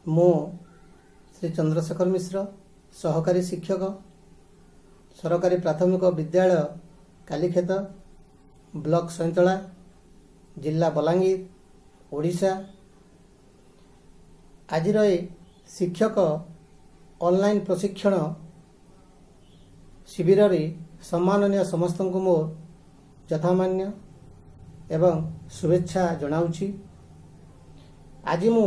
मु श्री चंद्रशेखर मिश्र सहकारी शिक्षक सरकारी प्राथमिक विद्यालय कालीखेत ब्लॉक सैंतला जिला बलांगीर ओडिशा। आज शिक्षक ऑनलाइन प्रशिक्षण शिविर रे सम्माननीय समस्त को मोर यथामान्य एवं शुभेच्छा जनाऊँगी। आज मु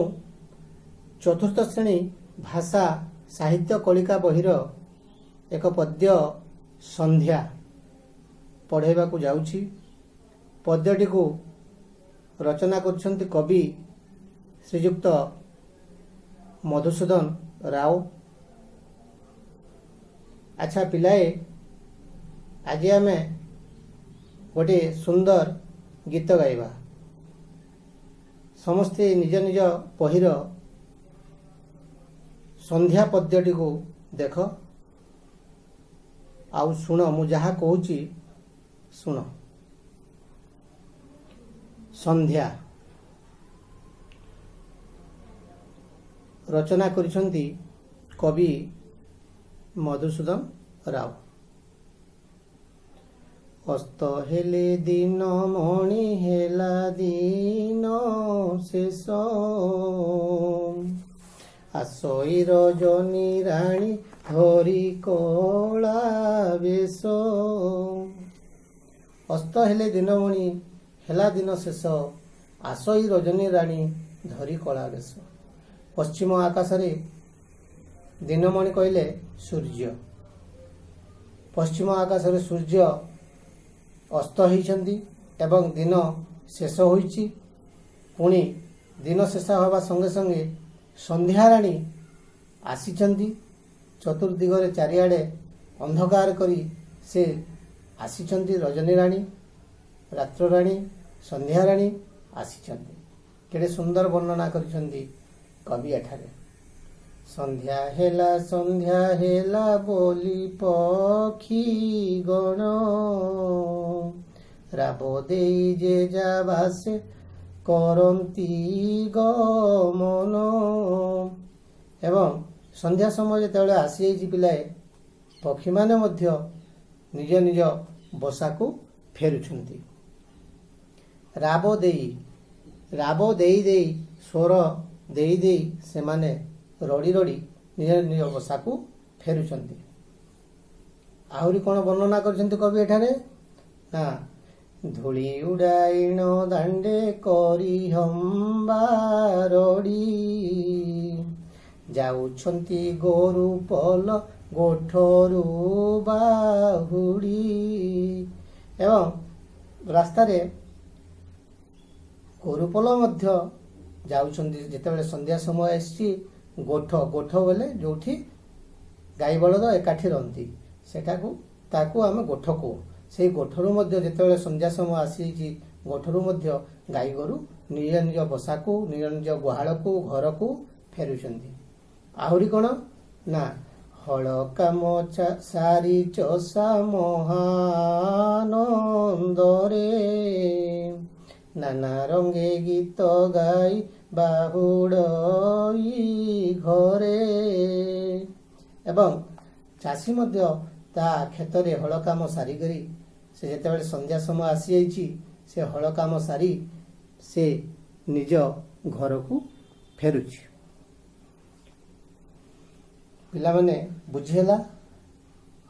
चतुर्थ श्रेणी भाषा साहित्य कलिका बहिर एक पद्य संध्या पढ़ेबा को जाउछि। पद्यटी को रचना करछन्ति कवि श्रीयुक्त मधुसूदन राव। अच्छा पिलाए, आज आमे गोटे सुंदर गीत गाइबा। समस्ते निज निज बहिर संध्या पद्यटी को देख आउ सुन, मु जहा कहूची सुन। संध्या रचना करिसंती कवि मधुसूदन राव। अस्त हेले दिन मणि हेला दिन शेष, आसई रजनी राणी धरी कला बेश। अस्त हेले दिनमणि हेला दिन शेष, आसई रजनी राणी धरी कला बेश। पश्चिम आकाश रे दिनमणि कहले सूर्य। पश्चिम आकाश रे सूर्य अस्त होइछन्ति एवं दिन शेष होइछि। पुणी दिन शेष होगा संगे संगे संध्या राणी आसीचंती। चतुर्दिगरे चारिआडे अंधकार करी से आसीचंती। रजनी राणी, रात्र राणी, संध्या राणी आसीचंती। केड़े सुंदर वर्णना करिसंती कवि एठारे। संध्या हेला बोली पक्षी गण, राब देई जे जा भासे करंती गमन। एवं संध्या समय जेतेबेले आसी जाइछि पिलाए, पक्षी माने मध्य निज निज बसा को फेरुछंती। राब देई देई स्वर देई देई से माने रड़ी रड़ी निज निज बसा को फेरुछंती। आहुरी कोन वर्णना करछंती कवि एठारे ना, धूली उड़ाइण दांडे करी हम्बा रड़ी, जाउछंती गोरु पल गोठरू बाहुड़ी। एवं रास्ता रे गोरुपल मध्य जाउछंती। जेतेबेले संध्या समय आसी, गोठ बोले जोठी गाई बलद एकाठी रहंती, सेटाकू ताकू आमे गोठ को। से गोठरू मध्य जेतेबेले संध्या समय आसी, गोठरू मध्य गाई गोरु निज निज बसा को, निज निज गुहाल को, घर को फेरुछंती। आहुरी कोन ना, हल काम सारी चषा महानंदरे, नाना रंगे गीत गाई बाहुड़ई घरे। एवं चाषी मध्य ता खेतरे हल काम सारी करी से जेतेबेले संध्या समय आसी जाइछि, से हल काम सारी से निज घर को फेरुछि। पिला माने बुझिहेला?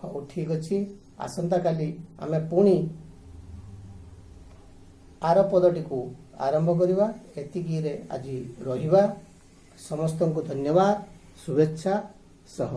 हो ठीक अछि। आसंता काली आमे पुणी आर पदटी को आरंभ करिबा। एतिकी रे आज रहिबा। समस्त को धन्यवाद, शुभेच्छा सह।